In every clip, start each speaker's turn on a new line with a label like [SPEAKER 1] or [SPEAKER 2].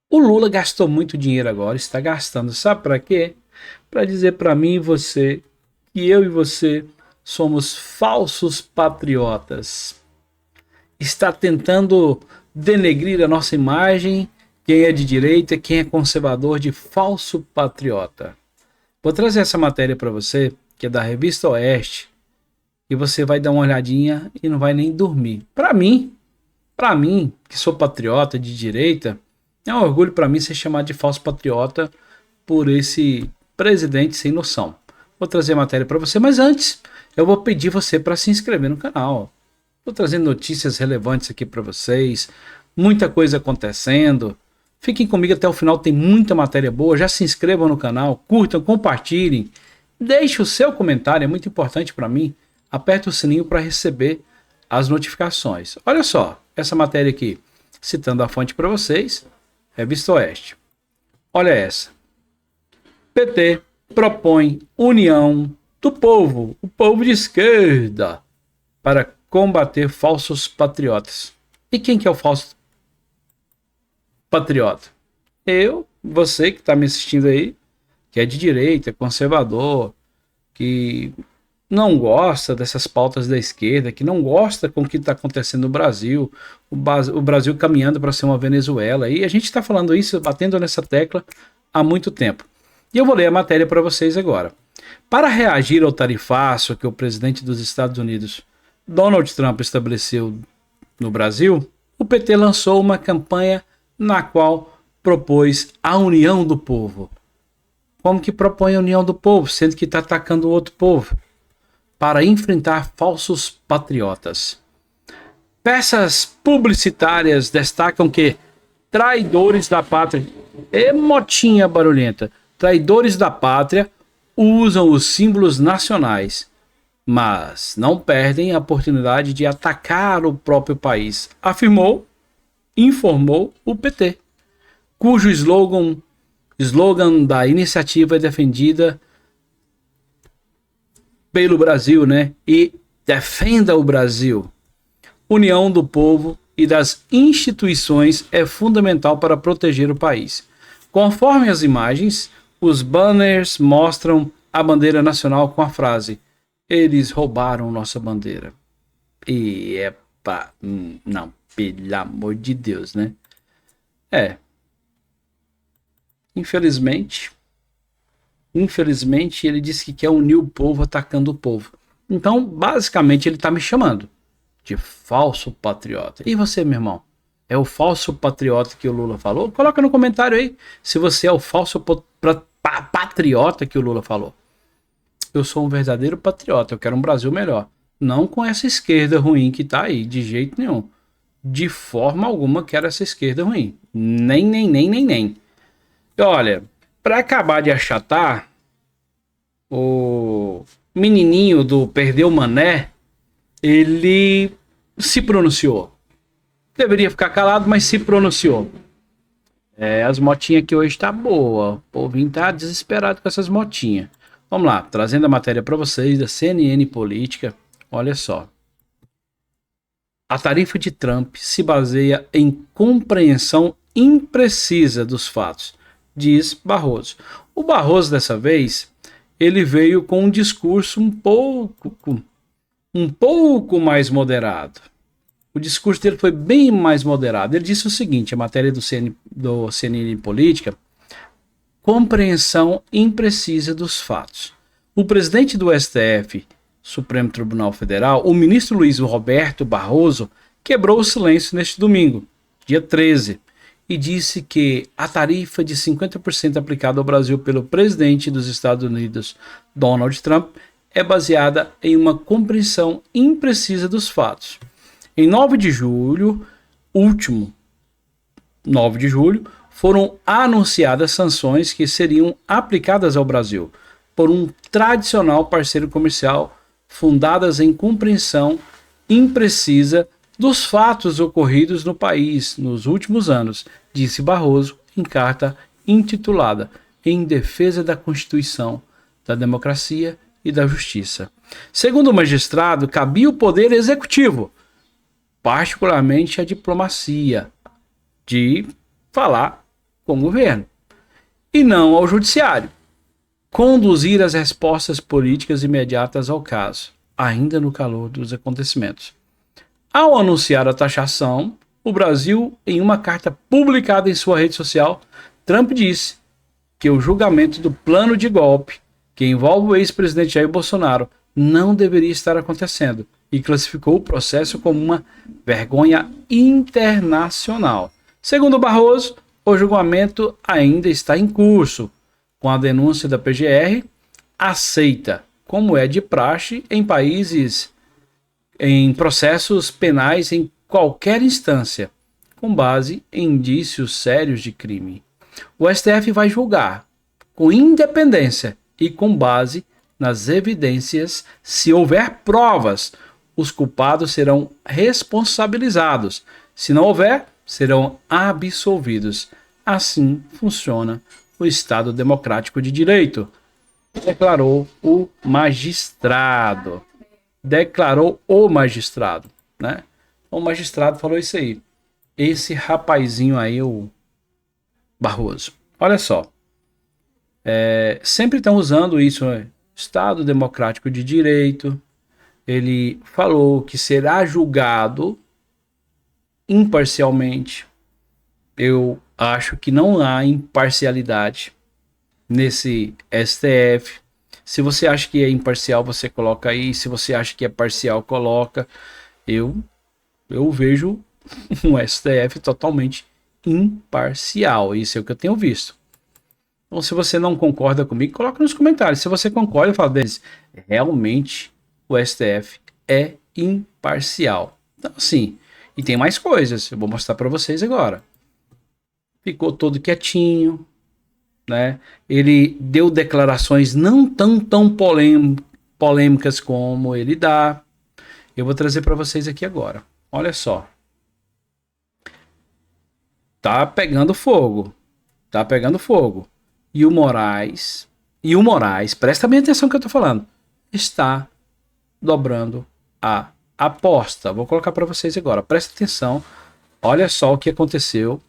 [SPEAKER 1] O Lula gastou muito dinheiro agora, está gastando. Sabe para quê? Para dizer para mim e você que eu e você somos falsos patriotas. Está tentando denegrir a nossa imagem, quem é de direita, quem é conservador, de falso patriota. Vou trazer essa matéria para você, que é da Revista Oeste, e você vai dar uma olhadinha e não vai nem dormir. Para mim, que sou patriota de direita, é um orgulho para mim ser chamado de falso patriota por esse presidente sem noção. Vou trazer a matéria para você, mas antes eu vou pedir você para se inscrever no canal. Estou trazendo notícias relevantes aqui para vocês, muita coisa acontecendo. Fiquem comigo até o final, tem muita matéria boa. Já se inscrevam no canal, curtam, compartilhem. Deixe o seu comentário, é muito importante para mim. Aperte o sininho para receber as notificações. Olha só, essa matéria aqui, citando a fonte para vocês, Revista Oeste. Olha essa. PT propõe união do povo, o povo de esquerda, para combater falsos patriotas. E quem que é o falso patriota? Eu, você que está me assistindo aí, que é de direita, conservador, que não gosta dessas pautas da esquerda, que não gosta com o que está acontecendo no Brasil, o Brasil caminhando para ser uma Venezuela. E a gente está falando isso, batendo nessa tecla há muito tempo. E eu vou ler a matéria para vocês agora. Para reagir ao tarifaço que o presidente dos Estados Unidos, Donald Trump, estabeleceu no Brasil, o PT lançou uma campanha na qual propôs a união do povo. Como que propõe a união do povo, sendo que está atacando o outro povo? Para enfrentar falsos patriotas. Peças publicitárias destacam que traidores da pátria, motinha barulhenta, traidores da pátria usam os símbolos nacionais, mas não perdem a oportunidade de atacar o próprio país, informou o PT, cujo slogan da iniciativa é defendida pelo Brasil, né? E defenda o Brasil. União do povo e das instituições é fundamental para proteger o país. Conforme as imagens, os banners mostram a bandeira nacional com a frase: eles roubaram nossa bandeira. E não, pelo amor de Deus, né? Infelizmente, ele disse que quer unir o povo atacando o povo. Então, basicamente, ele está me chamando de falso patriota. E você, meu irmão? É o falso patriota que o Lula falou? Coloca no comentário aí se você é o falso patriota que o Lula falou. Eu sou um verdadeiro patriota. Eu quero um Brasil melhor. Não com essa esquerda ruim que tá aí, de jeito nenhum. De forma alguma quero essa esquerda ruim. Nem. E olha, para acabar de achatar, o menininho do Perdeu Mané, ele se pronunciou. Deveria ficar calado, mas se pronunciou. As motinhas aqui hoje tá boa. O povinho tá desesperado com essas motinhas. Vamos lá, trazendo a matéria para vocês da CNN Política. Olha só. A tarifa de Trump se baseia em compreensão imprecisa dos fatos, diz Barroso. O Barroso, dessa vez, ele veio com um discurso um pouco mais moderado. O discurso dele foi bem mais moderado. Ele disse o seguinte, a matéria do CNN Política: compreensão imprecisa dos fatos. O presidente do STF, Supremo Tribunal Federal, o ministro Luiz Roberto Barroso, quebrou o silêncio neste domingo, dia 13, e disse que a tarifa de 50% aplicada ao Brasil pelo presidente dos Estados Unidos, Donald Trump, é baseada em uma compreensão imprecisa dos fatos. Em 9 de julho, último 9 de julho, foram anunciadas sanções que seriam aplicadas ao Brasil por um tradicional parceiro comercial, fundadas em compreensão imprecisa dos fatos ocorridos no país nos últimos anos, disse Barroso em carta intitulada Em Defesa da Constituição, da Democracia e da Justiça. Segundo o magistrado, cabia o poder executivo, particularmente a diplomacia, de falar com o governo, e não ao judiciário. Conduzir as respostas políticas imediatas ao caso, ainda no calor dos acontecimentos. Ao anunciar a taxação, o Brasil, em uma carta publicada em sua rede social, Trump disse que o julgamento do plano de golpe que envolve o ex-presidente Jair Bolsonaro não deveria estar acontecendo e classificou o processo como uma vergonha internacional. Segundo Barroso, o julgamento ainda está em curso, com a denúncia da PGR aceita, como é de praxe em países em processos penais em qualquer instância, com base em indícios sérios de crime. O STF vai julgar com independência e com base nas evidências. Se houver provas, os culpados serão responsabilizados. Se não houver, serão absolvidos. Assim funciona o Estado Democrático de Direito, declarou o magistrado. Declarou o magistrado, né? O magistrado falou isso aí. Esse rapazinho aí, o Barroso. Olha só. Sempre estão usando isso, né? Estado Democrático de Direito. Ele falou que será julgado imparcialmente. Eu acho que não há imparcialidade nesse STF. Se você acha que é imparcial, você coloca aí. Se você acha que é parcial, coloca. Eu vejo um STF totalmente imparcial. Isso é o que eu tenho visto. Então, se você não concorda comigo, coloca nos comentários. Se você concorda, fala, Denis, realmente o STF é imparcial. Então, assim, e tem mais coisas. Eu vou mostrar para vocês agora. Ficou todo quietinho, né? Ele deu declarações não tão polêmicas como ele dá. Eu vou trazer para vocês aqui agora. Olha só. Tá pegando fogo. Tá pegando fogo. E o Moraes, presta bem atenção no que eu tô falando, está dobrando a aposta. Vou colocar para vocês agora. Presta atenção. Olha só o que aconteceu.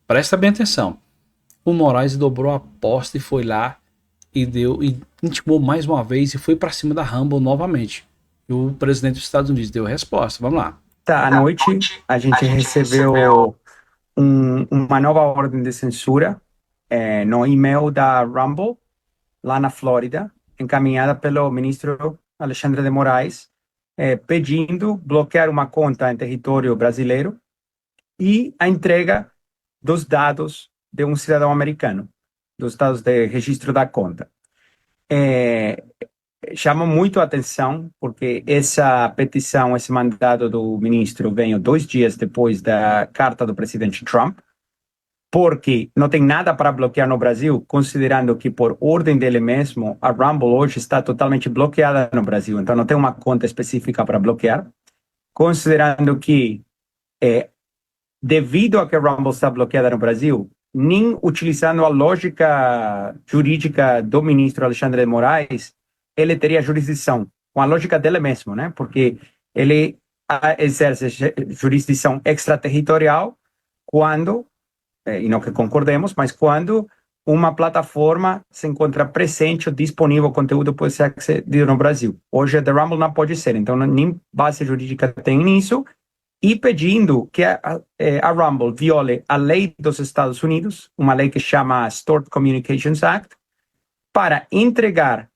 [SPEAKER 1] Presta bem atenção. O Moraes dobrou a aposta e foi lá e intimou mais uma vez e foi para cima da Rumble novamente. E o presidente dos Estados Unidos deu a resposta. Vamos lá.
[SPEAKER 2] À noite, a gente recebeu uma nova ordem de censura no e-mail da Rumble, lá na Flórida, encaminhada pelo ministro Alexandre de Moraes, pedindo bloquear uma conta em território brasileiro e a entrega dos dados de um cidadão americano, dos dados de registro da conta. Chama muito a atenção, porque essa petição, esse mandado do ministro veio 2 dias depois da carta do presidente Trump, porque não tem nada para bloquear no Brasil, considerando que, por ordem dele mesmo, a Rumble hoje está totalmente bloqueada no Brasil, então não tem uma conta específica para bloquear, considerando que, devido a que a Rumble está bloqueada no Brasil, nem utilizando a lógica jurídica do ministro Alexandre de Moraes, ele teria jurisdição, com a lógica dele mesmo, né? Porque ele exerce jurisdição extraterritorial quando, e não que concordemos, mas quando uma plataforma se encontra presente ou disponível, o conteúdo pode ser acedido no Brasil. Hoje, a The Rumble não pode ser, então nem base jurídica tem nisso, e pedindo que a Rumble viole a lei dos Estados Unidos, uma lei que chama Stored Communications Act, para entregar,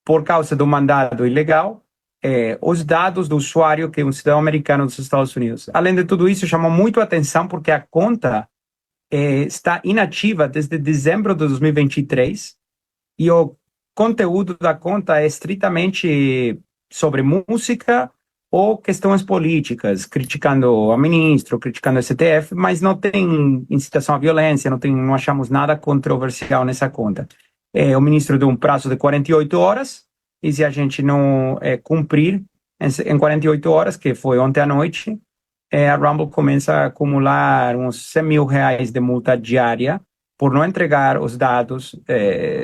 [SPEAKER 2] por causa do mandado ilegal, os dados do usuário, que é um cidadão americano dos Estados Unidos. Além de tudo isso, chamou muito a atenção porque a conta está inativa desde dezembro de 2023 e o conteúdo da conta é estritamente sobre música ou questões políticas, criticando a ministro, criticando o STF, mas não tem incitação à violência, não achamos nada controversial nessa conta. O ministro deu um prazo de 48 horas, e se a gente não cumprir em 48 horas, que foi ontem à noite, a Rumble começa a acumular uns 100 mil reais de multa diária por não entregar os dados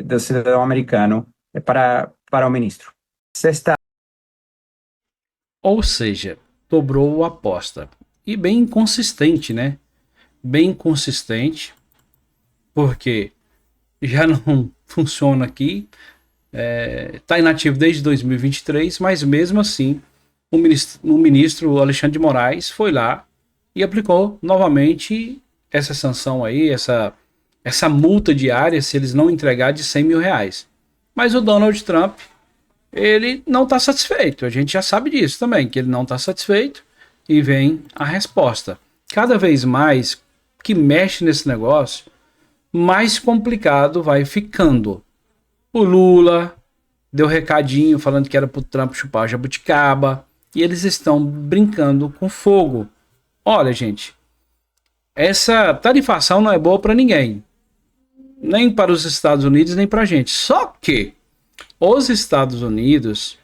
[SPEAKER 2] do cidadão americano para o ministro. Sexta.
[SPEAKER 1] Ou seja, dobrou a aposta. E bem inconsistente, né? bem consistente, porque já não funciona aqui, está inativo desde 2023, mas mesmo assim o ministro Alexandre de Moraes foi lá e aplicou novamente essa sanção aí, essa multa diária se eles não entregar de 100 mil reais. Mas o Donald Trump, ele não está satisfeito. A gente já sabe disso também, que ele não está satisfeito, e vem a resposta. Cada vez mais que mexe nesse negócio, mais complicado vai ficando. O Lula deu recadinho falando que era pro Trump chupar jabuticaba, e eles estão brincando com fogo. Olha, gente, essa tarifação não é boa para ninguém, nem para os Estados Unidos, nem para a gente. Só que os Estados Unidos,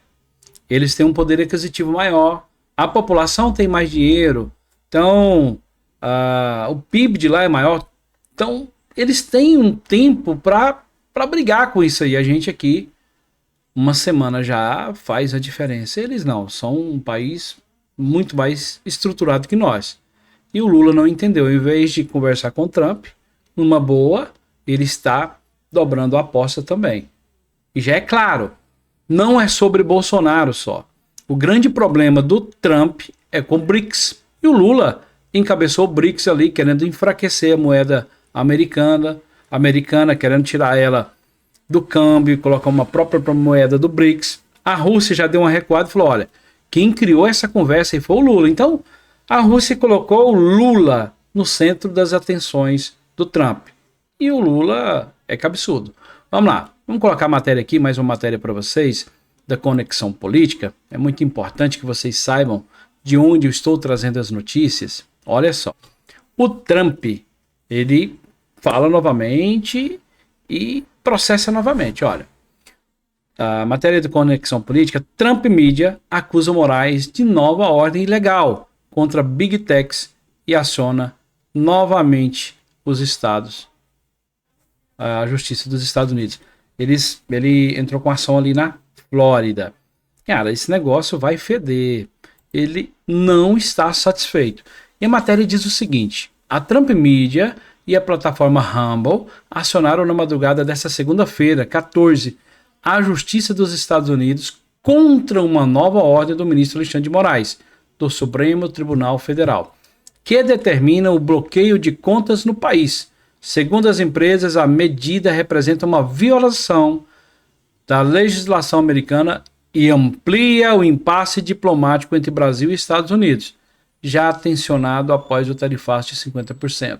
[SPEAKER 1] eles têm um poder aquisitivo maior, a população tem mais dinheiro, então o PIB de lá é maior, então eles têm um tempo para brigar com isso aí. A gente aqui, uma semana já faz a diferença. Eles não, são um país muito mais estruturado que nós. E o Lula não entendeu. Em vez de conversar com o Trump, numa boa, ele está dobrando a aposta também. E já é claro, não é sobre Bolsonaro só. O grande problema do Trump é com o BRICS. E o Lula encabeçou o BRICS ali, querendo enfraquecer a moeda americana, querendo tirar ela do câmbio e colocar uma própria moeda do BRICS. A Rússia já deu uma recuada e falou, olha, quem criou essa conversa aí foi o Lula. Então, a Rússia colocou o Lula no centro das atenções do Trump. E o Lula é cabeçudo. Vamos lá, vamos colocar a matéria aqui, mais uma matéria para vocês, da Conexão Política. É muito importante que vocês saibam de onde eu estou trazendo as notícias. Olha só, o Trump, ele fala novamente e processa novamente. Olha, a matéria de Conexão Política, Trump Media acusa Moraes de nova ordem ilegal contra Big Techs e aciona novamente os estados, a Justiça dos Estados Unidos. Ele entrou com ação ali na Flórida. Cara, esse negócio vai feder. Ele não está satisfeito. E a matéria diz o seguinte: a Trump Media e a plataforma Rumble acionaram na madrugada desta segunda-feira, 14, a Justiça dos Estados Unidos contra uma nova ordem do ministro Alexandre de Moraes, do Supremo Tribunal Federal, que determina o bloqueio de contas no país. Segundo as empresas, a medida representa uma violação da legislação americana e amplia o impasse diplomático entre Brasil e Estados Unidos, já tensionado após o tarifaço de 50%,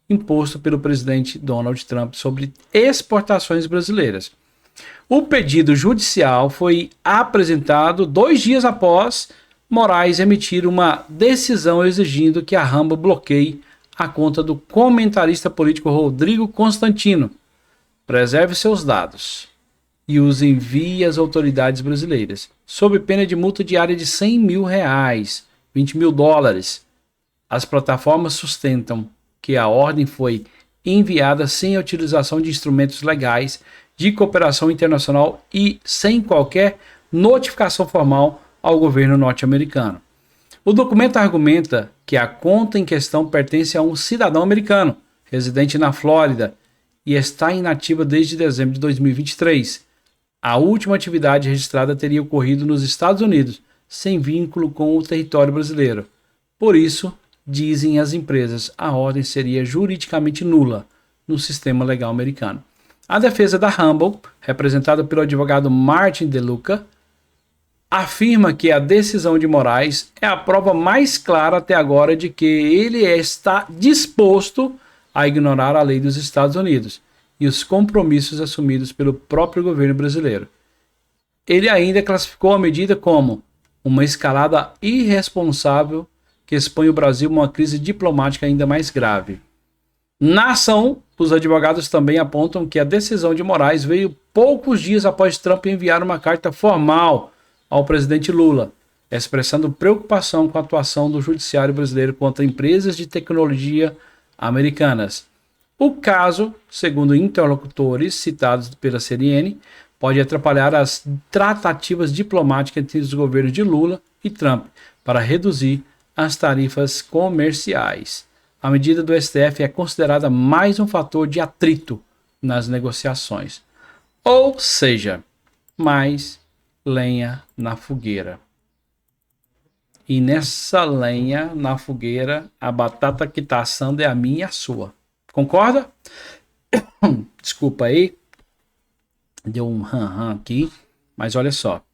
[SPEAKER 1] imposto pelo presidente Donald Trump sobre exportações brasileiras. O pedido judicial foi apresentado 2 dias após Moraes emitir uma decisão exigindo que a Rumble bloqueie a conta do comentarista político Rodrigo Constantino, preserve seus dados e os envie às autoridades brasileiras, sob pena de multa diária de 100 mil reais, 20 mil dólares. As plataformas sustentam que a ordem foi enviada sem a utilização de instrumentos legais de cooperação internacional e sem qualquer notificação formal ao governo norte-americano. O documento argumenta que a conta em questão pertence a um cidadão americano, residente na Flórida, e está inativa desde dezembro de 2023. A última atividade registrada teria ocorrido nos Estados Unidos, sem vínculo com o território brasileiro. Por isso, dizem as empresas, a ordem seria juridicamente nula no sistema legal americano. A defesa da Rumble, representada pelo advogado Martin DeLuca, afirma que a decisão de Moraes é a prova mais clara até agora de que ele está disposto a ignorar a lei dos Estados Unidos e os compromissos assumidos pelo próprio governo brasileiro. Ele ainda classificou a medida como uma escalada irresponsável que expõe o Brasil a uma crise diplomática ainda mais grave. Na ação, os advogados também apontam que a decisão de Moraes veio poucos dias após Trump enviar uma carta formal ao presidente Lula, expressando preocupação com a atuação do judiciário brasileiro contra empresas de tecnologia americanas. O caso, segundo interlocutores citados pela CNN, pode atrapalhar as tratativas diplomáticas entre os governos de Lula e Trump para reduzir as tarifas comerciais. A medida do STF é considerada mais um fator de atrito nas negociações. Ou seja, mais lenha na fogueira. E nessa lenha na fogueira, a batata que está assando é a minha e a sua. Concorda? Desculpa aí. Deu um ram aqui. Mas olha só.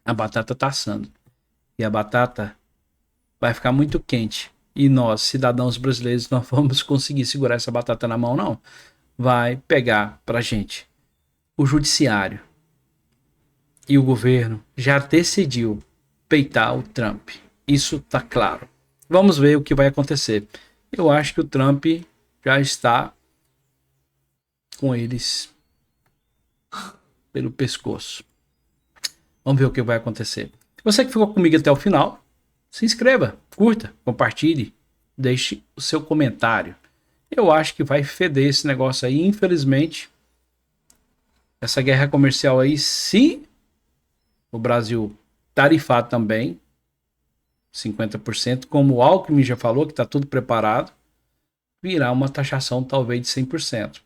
[SPEAKER 1] A batata está assando. E a batata vai ficar muito quente. E nós, cidadãos brasileiros, não vamos conseguir segurar essa batata na mão, não. Vai pegar pra gente. O judiciário e o governo já decidiu peitar o Trump. Isso tá claro. Vamos ver o que vai acontecer. Eu acho que o Trump já está com eles pelo pescoço. Vamos ver o que vai acontecer. Você que ficou comigo até o final, se inscreva, curta, compartilhe, deixe o seu comentário. Eu acho que vai feder esse negócio aí, infelizmente. Essa guerra comercial aí, se o Brasil tarifar também 50%, como o Alckmin já falou, que está tudo preparado, virá uma taxação talvez de 100%.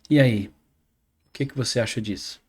[SPEAKER 1] E aí, o que você acha disso?